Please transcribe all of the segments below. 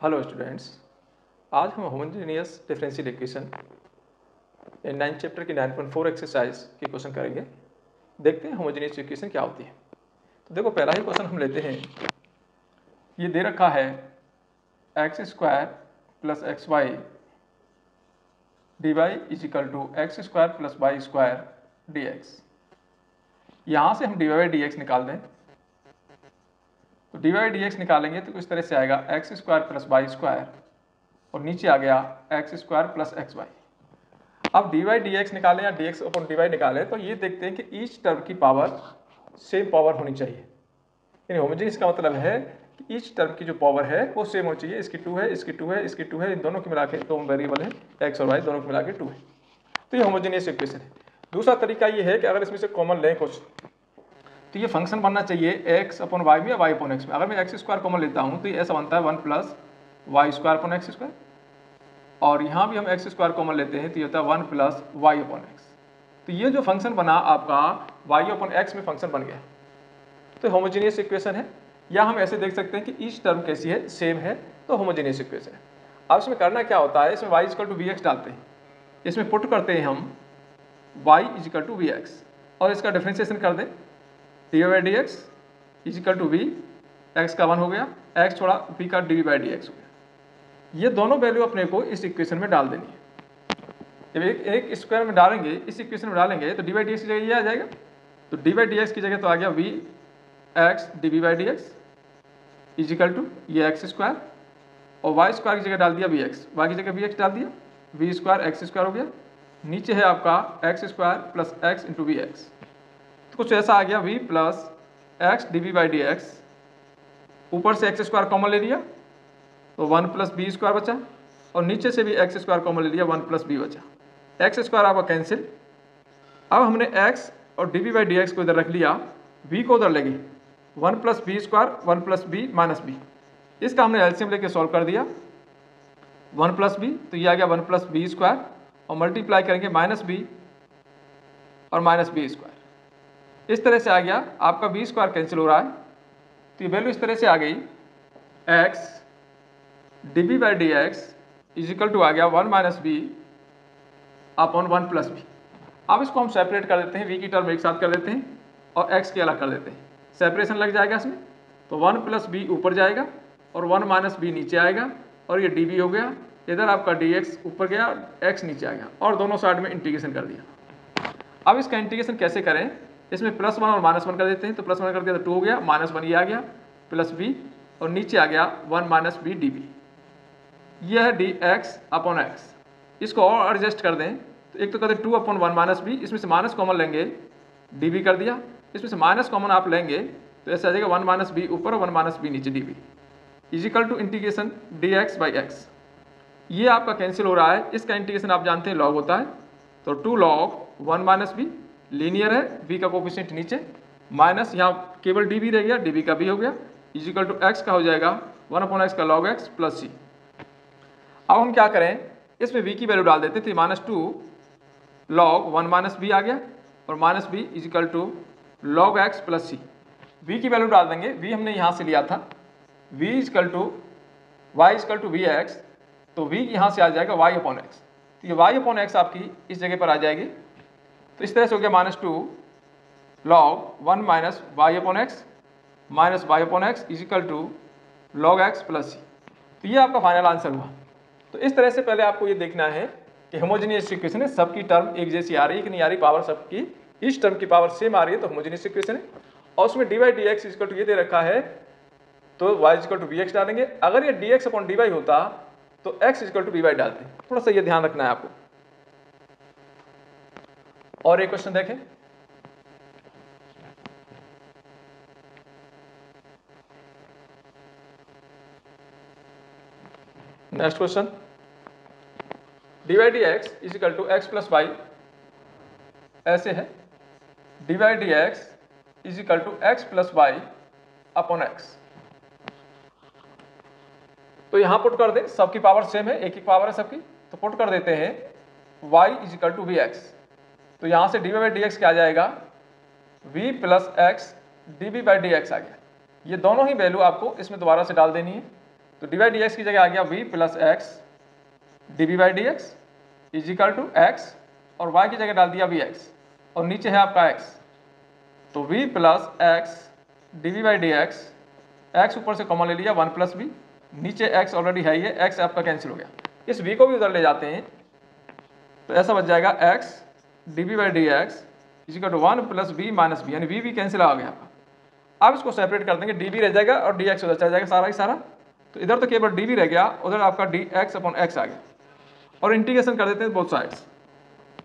Hello students, आज हम homogeneous differential equation in 9th chapter की 9.4 एक्सरसाइज के क्वेश्चन करेंगे। देखते हैं होमोजेनियस इक्वेशन क्या होती है। तो देखो, पहला ही क्वेश्चन हम लेते हैं। ये दे रखा है x square plus x y d y is equal to x square plus y square d x. यहाँ से हम डी वाई डी एक्स निकाल दें तो डी वाई डी एक्स निकालेंगे तो इस तरह से आएगा x square plus y square और नीचे आ गया x square plus x y. अब डी वाई डी एक्स निकालें या d x upon d y निकालें तो ये देखते हैं कि ईच टर्म की पावर सेम पावर होनी चाहिए। यानी होमोजेनियस का मतलब है कि ईच टर्म की जो पावर है वो सेम होनी चाहिए। इसकी 2 है, इसकी 2 है, इसकी 2 है, इन दोनों की मिला के दो वेरिएबल है एक्स और वाई, दोनों की मिला के 2 है। तो ये होमोजेनियस इक्वेशन है। दूसरा तरीका ये है कि अगर इसमें से कॉमन लें कुछ तो ये फंक्शन बनना चाहिए एक्स अपॉन वाई में या वाई अपॉन एक्स में। अगर मैं एक्स स्क्वायर कॉमन लेता हूँ तो ये ऐसा बनता है 1 plus y square upon x square, और यहाँ भी हम एक्स स्क्वायर कॉमन लेते हैं तो ये होता है 1 प्लस वाई अपॉन एक्स। तो ये जो फंक्शन बना आपका वाई अपॉन एक्स में फंक्शन बन गया, तो होमोजेनियस इक्वेशन है। या हम ऐसे देख सकते हैं कि ईच टर्म कैसी है, सेम है, तो होमोजेनियस इक्वेशन है। अब इसमें करना क्या होता है, इसमें y equal to v x डालते हैं, इसमें पुट करते हैं हम y equal to v x और इसका डिफ्रेंशिएशन कर दें d y d x equal to v x का 1 हो गया, एक्स छोड़ा v का डी बाई डी एक्स हो गया। ये दोनों वैल्यू अपने को इस इक्वेशन में डाल देनी है। जब एक स्क्वायर में डालेंगे, इस इक्वेशन में डालेंगे तो डी बाई डी एक्स की जगह ये आ जाएगा। तो डी बाई डी एक्स की जगह तो आ गया v x d v by d x is equal to ये एक्स स्क्वायर, और वाई स्क्वायर की जगह डाल दिया वी एक्स, वाई की जगह वी एक्स डाल दिया, वी स्क्वायर एक्स स्क्वायर हो गया। नीचे है आपका x square plus x into v x, तो कुछ ऐसा आ गया v plus x d v by d x. ऊपर से एक्स स्क्वायर कॉमन ले लिया तो 1 प्लस बी स्क्वायर बचा, और नीचे से भी एक्स स्क्वायर कॉमन ले लिया 1 प्लस बी बचा। एक्स स्क्वायर आपका कैंसिल। अब हमने एक्स और d v by d x को इधर रख लिया, बी को उधर लेंगे 1 plus b square 1 plus b minus b. इसका हमने एलसीएम लेके सॉल्व कर दिया 1 प्लस बी, तो ये आ गया 1 प्लस बी स्क्वायर, और मल्टीप्लाई करेंगे माइनस बी और माइनस बी स्क्वायर। इस तरह से आ गया आपका बी स्क्वायर कैंसिल हो रहा है, तो ये वैल्यू इस तरह से आ गई x d b by d x is equal to आ गया 1 minus b upon 1 plus b. अब इसको हम सेपरेट कर देते हैं, वी की टर्म एक साथ कर देते हैं और एक्स के अलग कर देते हैं, सेपरेशन लग जाएगा इसमें। तो 1 प्लस बी ऊपर जाएगा और 1 माइनस बी नीचे आएगा, और ये डी बी हो गया। इधर आपका डी एक्स ऊपर गया, एक्स नीचे आ गया, और दोनों साइड में इंटीग्रेशन कर दिया। अब इसका इंटीग्रेशन कैसे करें, इसमें +1 और -1 कर देते हैं। तो +1 कर दिया तो 2 हो गया, -1 ये आ गया प्लस बी, और नीचे आ गया 1 माइनस बी डी बी। यह है डी एक्स अपॉन एक्स। इसको और एडजस्ट कर दें तो एक तो कहते हैं 2 अपॉन 1 माइनस बी, इसमें से माइनस कॉमन लेंगे डी बी कर दिया, इसमें से माइनस कॉमन आप लेंगे तो ऐसा आ जाएगा 1 माइनस बी ऊपर और 1 माइनस बी नीचे d b equal to integration d x by x. ये आपका कैंसिल हो रहा है, इसका इंटीग्रेशन आप जानते हैं लॉग होता है, तो 2 लॉग 1 माइनस बी लीनियर है, बी का कोफिशिएंट नीचे, माइनस यहाँ केवल डी बी रह गया, डी बी का भी हो गया, इजिकल टू एक्स का हो जाएगा 1 अपॉन एक्स का लॉग एक्स प्लस सी। अब हम क्या करें, इसमें v की वैल्यू डाल देते थे, -2 लॉग 1 माइनस बी आ गया, और minus b equal to log x plus c. v की वैल्यू डाल देंगे, v हमने यहाँ से लिया था, v equal to y equal to v x, तो v यहाँ से आ जाएगा y अपॉन एक्स। तो ये y अपॉन एक्स आपकी इस जगह पर आ जाएगी। तो इस तरह से हो गया -2 log 1 minus y upon x minus y upon x is equal to log x plus c. तो ये आपका फाइनल आंसर हुआ। तो इस तरह से पहले आपको ये देखना है कि होमोजेनियस इक्वेशन है, सबकी टर्म एक जैसी आ रही है कि नहीं आ रही, पावर सबकी इस टर्म की पावर सेम आ रही है तो होमोजेनियस इक्वेशन है। और उसमें d y d x is equal to ये दे रखा है तो y is equal to v x डालेंगे। अगर ये d x upon d y होता तो x equal to v y डालते हैं। थोड़ा सा ये ध्यान रखना है आपको। और एक क्वेश्चन देखें, next question, d y d x is equal to x plus y ऐसे है, d y d x is equal to x plus y upon x. तो यहां पुट कर दे, सबकी पावर सेम है, एक ही पावर है सबकी, तो पुट कर देते हैं y is equal to v x. तो यहां से d y by d x क्या आ जाएगा, v plus x d b by d x आ गया। ये दोनों ही वैल्यू आपको इसमें दोबारा से डाल देनी है। तो डी बाई डी एक्स की जगह आ गया v plus x d v by d x is equal to x और y की जगह डाल दिया वी एक्स और नीचे है आपका x, तो v plus x d v by d x, x ऊपर से कॉमन ले लिया 1 प्लस बी, नीचे x ऑलरेडी है, ये x आपका कैंसिल हो गया। इस v को भी उधर ले जाते हैं तो ऐसा बच जाएगा x d v by d x is equal to 1 plus b minus b, यानी v भी कैंसिल आ गया आपका। अब इसको सेपरेट कर देंगे, डी बी रह जाएगा और डी एक्स उधर चला जाएगा सारा ही सारा, तो इधर तो केवल डी बी रह गया, उधर आपका डी एक्स अपॉन एक्स आ गया और इंटीग्रेशन कर देते हैं बोथ साइड्स।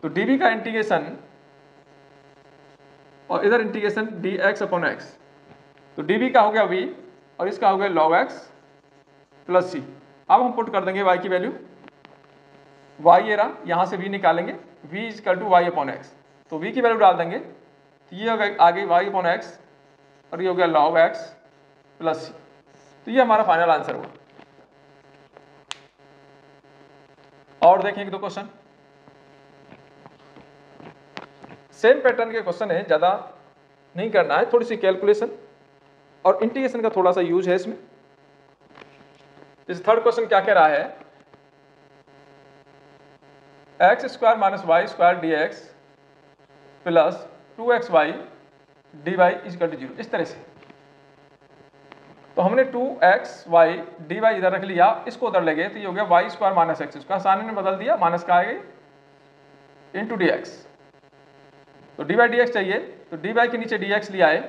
तो डी बी का इंटीग्रेशन और इधर integration d x upon x, तो डी बी का हो गया v और इसका हो गया log x प्लस सी। अब हम पुट कर देंगे y की वैल्यू, y ये रहा, यहाँ से v निकालेंगे, v is equal to y upon x, तो v की वैल्यू डाल देंगे तो ये हो गया आगे y अपॉन एक्स और ये हो गया log x प्लस सी। तो ये हमारा फाइनल आंसर हुआ। और देखें एक दो क्वेश्चन, सेम पैटर्न के क्वेश्चन है, ज़्यादा नहीं करना है, थोड़ी सी कैलकुलेशन और इंटीग्रेशन का थोड़ा सा यूज है इसमें। इस थर्ड क्वेश्चन क्या कह रहा है, x square minus y square d x plus 2xy d y equal to 0, इस तरह से। तो हमने 2xy डी वाई इधर रख लिया, इसको उधर ले गए तो ये हो गया y square minus x square, सामने ने बदल दिया, माइनस का आएगा इंटू डी एक्स, तो डी वाई डी एक्स चाहिए तो डी वाई के नीचे डी एक्स लिया है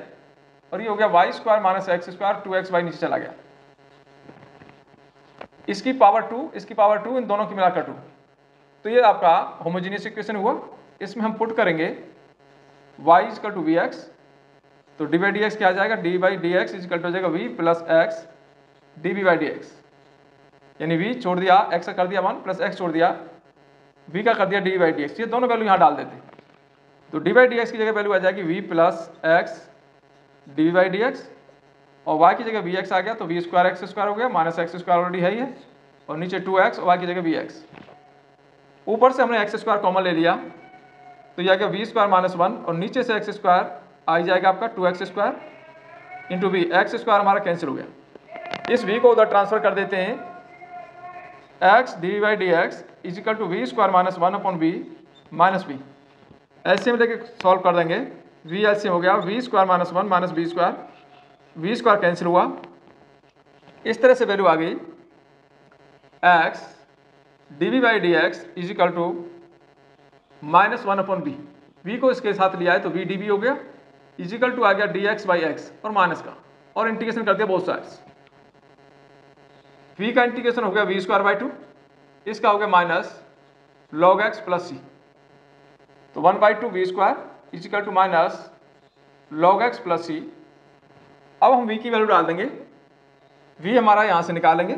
और ये हो गया y square minus x square 2xy नीचे चला गया, इसकी पावर 2 इसकी पावर 2, इन दोनों की मिलाकर 2, तो ये आपका होमोजेनियस इक्वेशन हुआ। इसमें हम पुट करेंगे y equal to v x, तो डी बाई डी एक्स क्या आ जाएगा, d by d x equal to हो जाएगा v plus x d v by d x, यानी v छोड़ दिया x का कर दिया 1 प्लस x छोड़ दिया v का कर दिया डी बाई डी एक्स, ये दोनों वैल्यू यहाँ डाल देते हैं। तो डी बाई डी एक्स की जगह वैल्यू आ जाएगी v plus x d v by d x और y की जगह वी एक्स आ गया, तो वी स्क्वायर एक्स स्क्वायर हो गया, माइनस एक्स स्क्वायर ऑलरेडी है ही है, और नीचे 2x और y की जगह वी एक्स, ऊपर से हमने एक्स स्क्वायर कॉमन ले लिया तो यह आ गया वी स्क्वायर माइनस 1 और नीचे से एक्स स्क्वायर आ जाएगा आपका 2x square into v, x square हमारा कैंसिल हो गया। इस v को उधर ट्रांसफर कर देते हैं, x d by d x is equal to v square minus 1 upon v minus b, LCM लेके सॉल्व कर देंगे, वी एलसीएम हो गया v square minus 1 minus b square, v square cancel हुआ, इस तरह से वैल्यू आ गई x d v by d x is equal to minus 1 upon b, v को इसके साथ लिया है तो वी डी बी हो गया, इजिकल टू आ गया डी एक्स बाई एक्स और माइनस का, और इंटीग्रेशन कर दिया बोथ साइड्स, वी का इंटीग्रेशन हो गया वी स्क्वायर बाई 2, इसका हो गया minus log x plus c, तो 1 बाई 2 v square is equal to minus log x plus c. अब हम v की वैल्यू डाल देंगे, v हमारा यहाँ से निकालेंगे,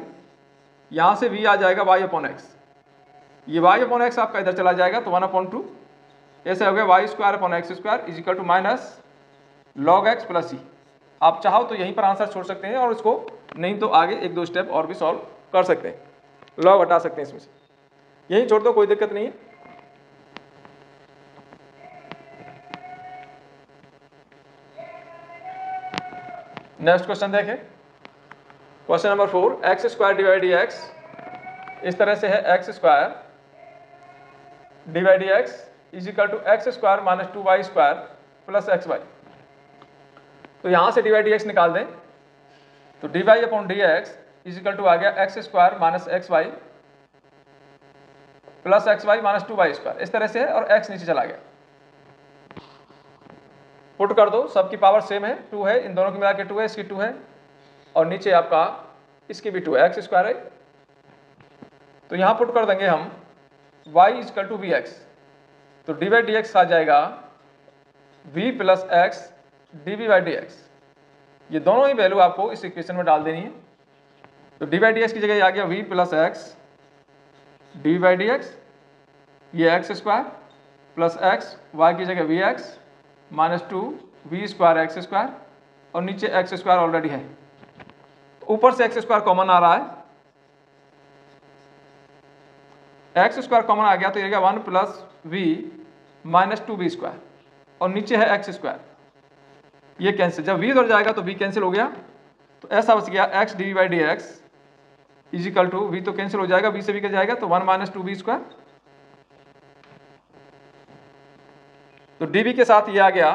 यहाँ से v आ जाएगा y अपॉन एक्स, ये y अपॉन एक्स आपका इधर चला जाएगा तो 1 अपॉन 2, ऐसे हो गया y square upon x square is equal to minus log x plus c. आप चाहो तो यहीं पर आंसर छोड़ सकते हैं और इसको नहीं तो आगे एक दो स्टेप और भी सॉल्व कर सकते हैं, लॉग हटा सकते हैं इसमें से, यहीं छोड़ दो कोई दिक्कत नहीं है। नेक्स्ट क्वेश्चन देखें, question number 4, x square divide d x, इस तरह से है x square divide d x is equal to x square minus 2y square plus x y, तो यहाँ से डिवाइड डी एक्स निकाल दें तो d y upon d x is equal to आ गया x square minus x y plus x y minus 2y square, इस तरह से है, और x नीचे चला गया, पुट कर दो, सबकी पावर सेम है, 2 है, इन दोनों की मिला के 2 है, इसकी 2 है, और नीचे आपका इसकी भी 2 है, एक्स स्क्वायर है, तो यहाँ पुट कर देंगे हम y is equal to v x, तो डी बाई डी एक्स आ जाएगा v plus x d v by d x, ये दोनों ही वैल्यू आपको इस इक्वेशन में डाल देनी है, तो डी बाई डी एक्स की जगह आ गया v plus x d by d x, ये x square plus x, y की जगह v x minus 2 v square x square, और नीचे एक्स स्क्वायर ऑलरेडी है, ऊपर से एक्स स्क्वायर कॉमन आ रहा है, एक्स स्क्वायर कॉमन आ गया तो ये 1 plus v minus 2 v square, और नीचे है एक्स स्क्वायर, ये कैंसिल, जब v उधर जाएगा तो v कैंसिल हो गया, तो ऐसा बच गया x d by d x is equal to v तो कैंसिल हो जाएगा, v से v का जाएगा तो 1 माइनस 2b स्क्वायर। तो dv के साथ ये आ गया,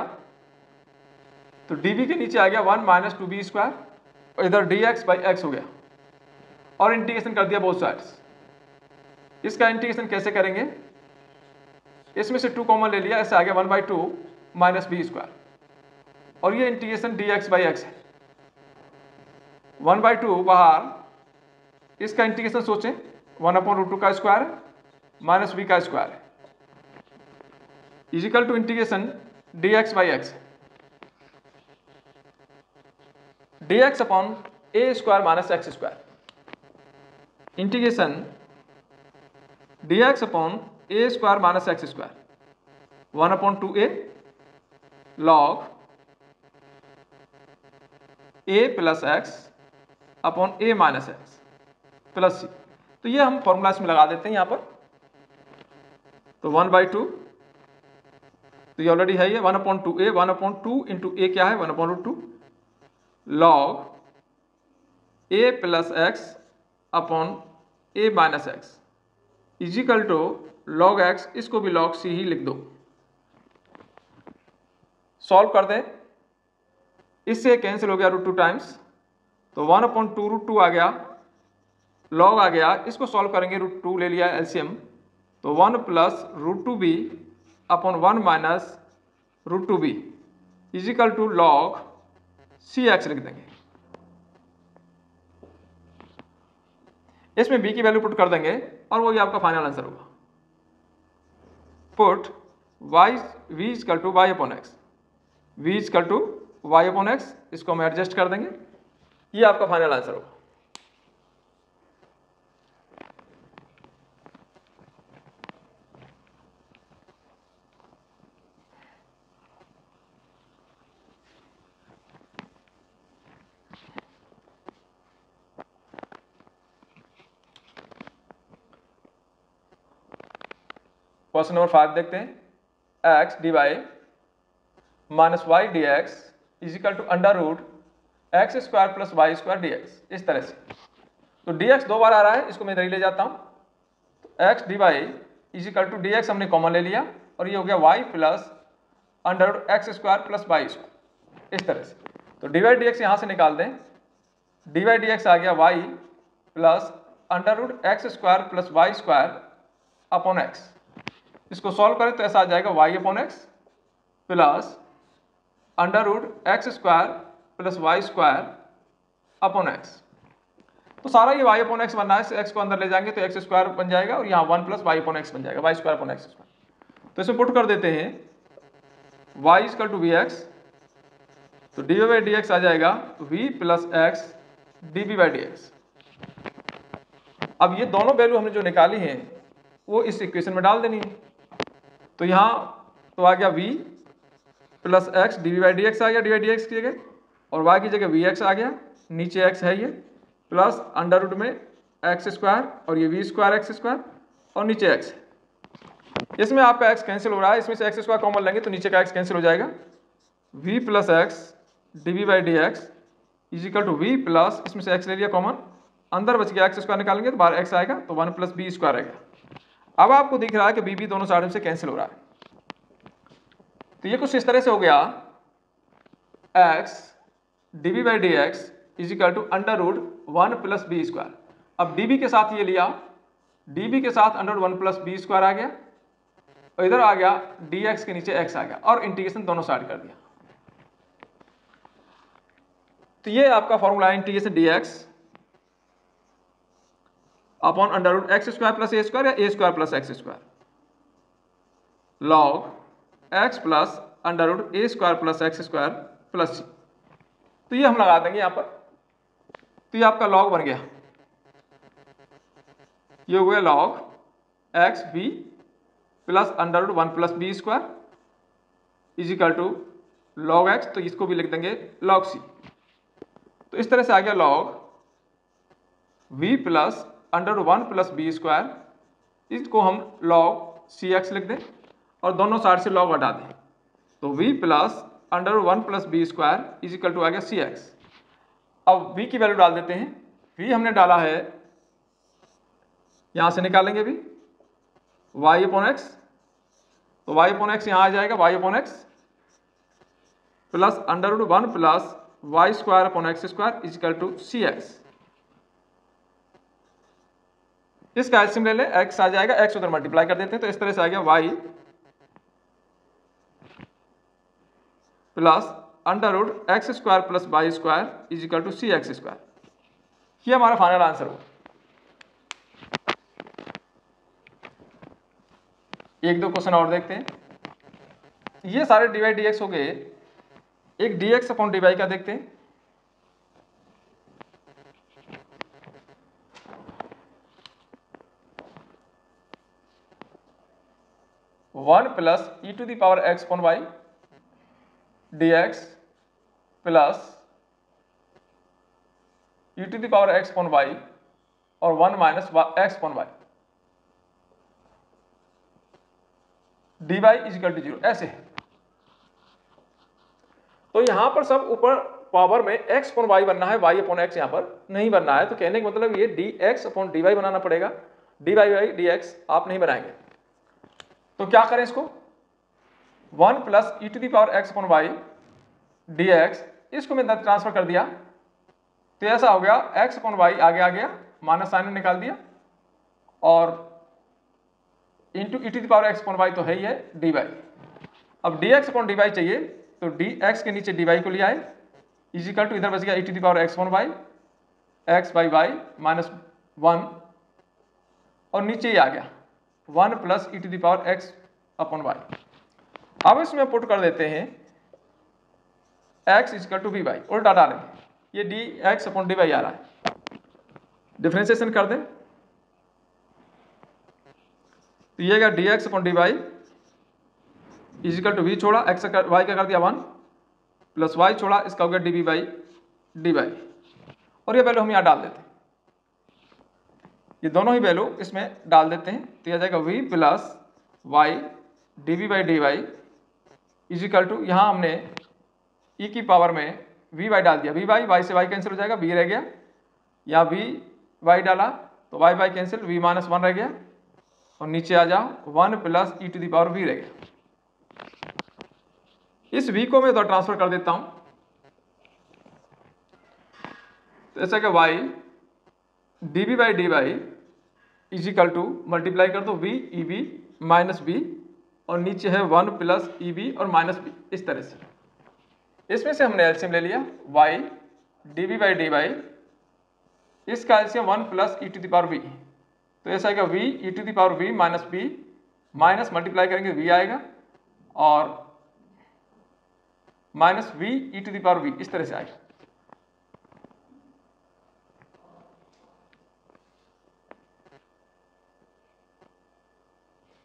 तो dv के नीचे आ गया 1 माइनस 2b स्क्वायर और इधर dx बाई x हो गया और इंटीग्रेशन कर दिया बोथ साइड्स। इसका इंटीग्रेशन कैसे करेंगे, इसमें से 2 कॉमन ले लिया, ऐसे आ गया 1/2 माइनस b स्क्वायर और ये इंटीग्रेशन dx बाई x है। 1/2 बाहर, इसका इंटीग्रेशन सोचें 1/√2 का स्क्वायर माइनस b का स्क्वायर है equal to integration dx by x, dx upon a square minus x square, integration dx upon a square minus x square 1/2a log a plus x upon a minus x plus c। तो ये हम formula इसमें लगा देते हैं यहाँ पर, तो 1/2, तो ये ऑलरेडी है, ये 1/2a, 1/2 इंटू a क्या है 1/2 log a plus x upon a minus x equal to log x, इसको भी log c ही लिख दो। सॉल्व कर दें, इससे कैंसिल हो गया √2 टाइम्स, तो 1/2 √2 आ गया, log आ गया, इसको सॉल्व करेंगे √2 ले लिया एलसीएम, तो 1 plus √2b upon 1 minus √2b equal to log cx लिख देंगे। इसमें b की वैल्यू पुट कर देंगे और वही आपका फाइनल आंसर होगा। Put v equal to y upon x, v equal to y upon x, इसको हम एडजस्ट कर देंगे, ये आपका फाइनल आंसर होगा। क्वेश्चन नंबर 5 देखते हैं, x dy minus y dx is equal to under root x square plus y square dx, इस तरह से। तो dx 2 बार आ रहा है, इसको मैं इधर ही ले जाता हूँ, तो x dy equal to dx हमने कॉमन ले लिया और ये हो गया y plus under root x square plus y square, इस तरह से। तो dy dx यहाँ से निकाल दें, dy dx आ गया y plus under root x square plus y square upon x, इसको सॉल्व करें तो ऐसा आ जाएगा y upon x plus under root x square plus y square upon x। तो सारा ये y अपॉन x बनना है, x को अंदर ले जाएंगे तो x स्क्वायर बन जाएगा और यहाँ 1 प्लस y अपॉन x बन जाएगा, y square upon x square. तो इसमें पुट कर देते हैं y इजकल टू vx, तो dy बाई dx आ जाएगा v plus x dv by dx। अब ये दोनों वैल्यू हमने जो निकाली हैं वो इस इक्वेशन में डाल देनी है, तो यहाँ तो आ गया v plus x dv by dx आ गया, dy dx की जगह, और y की जगह vx आ गया, नीचे x है ये, प्लस अंडर रूट में x स्क्वायर और ये v स्क्वायर x स्क्वायर और नीचे x है। इसमें आपका x कैंसिल हो रहा है, इसमें से x स्क्वायर कॉमन लेंगे तो नीचे का x कैंसिल हो जाएगा, v plus x dv by dx is equal to v plus, इसमें से x ले लिया कॉमन, अंदर बच गया x स्क्वायर निकालेंगे तो बाहर x आएगा तो 1 प्लस b स्क्वायर आएगा। अब आपको दिख रहा है कि b दोनों साइड से कैंसिल हो रहा है, तो ये कुछ इस तरह से हो गया, x dv by dx is equal to under root 1 plus b square. अब dv के साथ ये लिया, dv के साथ under root 1 plus b square आ गया और इधर आ गया dx के नीचे x आ गया और इंटीग्रेशन दोनों साइड कर दिया। तो ये आपका फॉर्मूला है integration dx upon under root x square plus a square या a square plus x square log x plus under root a square plus x square plus c. तो ये हम लगा देंगे यहाँ पर, तो ये आपका लॉग बन गया, ये हो गया log x b plus under root 1 plus b square is equal to log x, तो इसको भी लिख देंगे लॉग सी। तो इस तरह से आ गया log v plus under root 1 plus b square, इसको हम लॉग सी एक्स लिख दें और दोनों साइड से लॉग हटा दें, तो v plus under root 1 plus b square is equal to आ गया सी एक्स। अब v की वैल्यू डाल देते हैं, v हमने डाला है यहाँ से निकालेंगे भी y अपॉन एक्स, तो y अपॉन एक्स यहाँ आ जाएगा y upon x plus under root 1 plus y square upon x square is equal to c x. इसका एलसीएम ले लें, x आ जाएगा, x उधर मल्टीप्लाई कर देते हैं, तो इस तरह से आ गया y plus under root x square plus y square is equal to c x square. ये हमारा फाइनल आंसर हो। एक दो क्वेश्चन और देखते हैं। ये सारे dy dx हो गए, एक dx अपॉन dy का देखते हैं। One plus e to the power x upon y dx plus e to the power x upon y और 1 minus x upon y dy is equal to 0, ऐसे है। तो यहां पर सब ऊपर पावर में x अपॉन वाई बनना है, y अपॉन x यहां पर नहीं बनना है। तो कहने का मतलब ये dx अपॉन dy बनाना पड़ेगा, dy बाई dx आप नहीं बनाएंगे। तो क्या करें इसको, 1 plus e to the power x upon y dx, इसको मैं ट्रांसफर कर दिया तो ऐसा हो गया x अपॉन वाई आगे आ गया, माइनस साइन में निकाल दिया, और into e to the power x upon y तो है ही है dy। अब dx अपॉन dy चाहिए तो dx के नीचे dy को लिया है, इज इक्वल टू इधर बच गया e to the power x upon y x by y minus 1, और नीचे ही आ गया 1 plus e to the power x upon y. अब इसमें पुट कर देते हैं x equal to v y, उल्टा डालेंगे, ये d x upon d y आ रहा है, डिफ्रेंसिएशन कर दें तो ये d x upon d y is equal to v छोड़ा एक्स वाई का कर दिया 1 प्लस वाई छोड़ा, इसका हो गया d v by d y, और ये वैल्यू हम यहाँ डाल देते हैं, ये दोनों ही वैल्यू इसमें डाल देते हैं तो यह जाएगा v plus y d v by d y is equal to, यहाँ हमने ई की पावर में वी वाई डाल दिया, वी वाई, वाई से वाई कैंसिल हो जाएगा, वी रह गया, या वी वाई डाला तो y y cancel, v minus 1 रह गया, और नीचे आ जाओ 1 plus e to the power v रह गया। इस वी को मैं उधर ट्रांसफर कर देता हूं, तो ऐसा कि y d v by d y is equal to multiply कर दो v e v minus b, और नीचे है 1 प्लस ई बी और माइनस बी, इस तरह से। इसमें से हमने एलसीएम ले लिया y d v by d y, इसका LCM 1 plus e to the power v, तो ऐसा आएगा v e to the power v minus b, minus multiply करेंगे v आएगा, और minus v e to the power v, इस तरह से आएगा।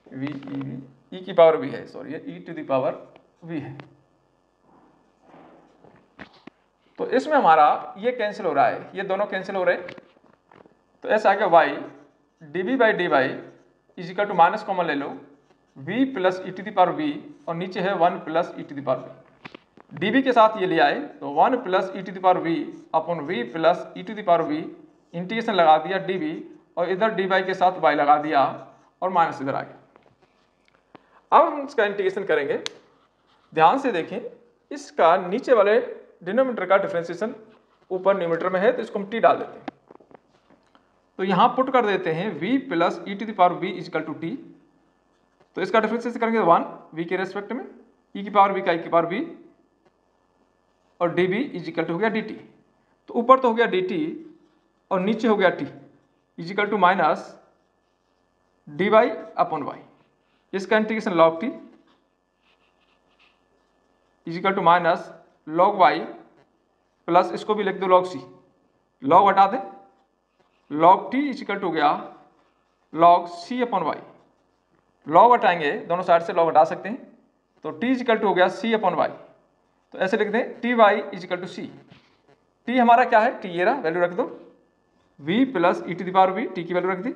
v ई की पावर v है, सॉरी ये ई टू द पावर v है। तो इसमें हमारा ये कैंसिल हो रहा है, ये दोनों कैंसिल हो रहे हैं, तो ऐसा आ गया y d v by d y is equal to minus common ले लो v plus e to the power v, और नीचे है 1 plus e to the power v, d v के साथ ये लिया है तो 1 plus e to the power v upon v plus e to the power v, integration लगा दिया डी वी, और इधर डी वाई के साथ y लगा दिया, और माइनस इधर आ गया। अब हम इसका इंटीग्रेशन करेंगे, ध्यान से देखें, इसका नीचे वाले डिनोमिनेटर का डिफरेंशिएशन ऊपर न्यूमरेटर में है, तो इसको हम टी डाल देते हैं, तो यहाँ पुट कर देते हैं v plus e to the power v is equal to t, तो इसका डिफरेंशिएशन करेंगे 1 v के रेस्पेक्ट में, e की पावर v का e की पावर v, और d v is equal to हो गया डी टी, तो ऊपर तो हो गया डी टी और नीचे हो गया t is equal to minus d y upon y, इसका integration log t is equal to minus log y plus इसको भी लिख दो लॉग सी, लॉग हटा दें, log t is equal to हो गया log c upon y, log हटाएंगे दोनों साइड से लॉग हटा सकते हैं, तो टी इज इक्वल टू हो गया सी अपॉन वाई, तो ऐसे लिख दें t y is equal to c, t हमारा क्या है, टी ये रहा, वैल्यू रख दो, v plus e to the power v, t की वैल्यू रख दी,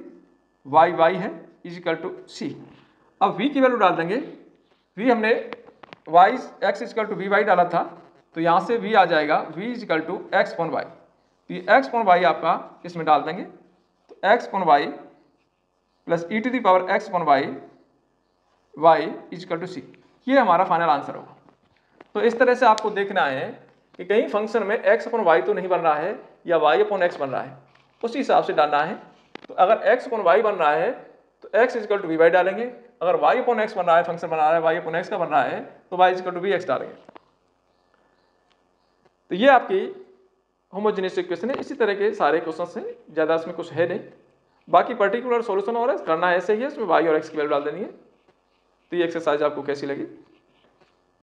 वाई वाई है इज इक्वल टू सी। अब वी की वैल्यू डाल देंगे, वी हमने y x is equal to v y डाला था, तो यहाँ से v आ जाएगा v is equal to x upon y, तो ये एक्स पॉन वाई आपका इसमें डाल देंगे, तो x upon y plus e to the power x upon y y is equal to c, ये हमारा फाइनल आंसर होगा। तो इस तरह से आपको देखना है कि कहीं फंक्शन में एक्स अपॉन वाई तो नहीं बन रहा है या वाई अपॉन एक्स बन रहा है, उसी हिसाब से डालना है। तो अगर एक्स अपॉन वाई बन रहा है तो x is equal to v y डालेंगे, अगर वाई अपॉन एक्स बन रहा है, फंक्शन बना रहा है वाई अपॉन एक्स का बन रहा है, तो y is equal to v x डालेंगे। तो ये आपकी होमोजेनियस इक्वेशन है। इसी तरह के सारे क्वेश्चन हैं, ज़्यादा इसमें कुछ है नहीं, बाकी पर्टिकुलर सॉल्यूशन और है करना ऐसे ही है, इसमें वाई और एक्स की वैल्यू डाल देनी है। तो ये एक्सरसाइज आपको कैसी लगी?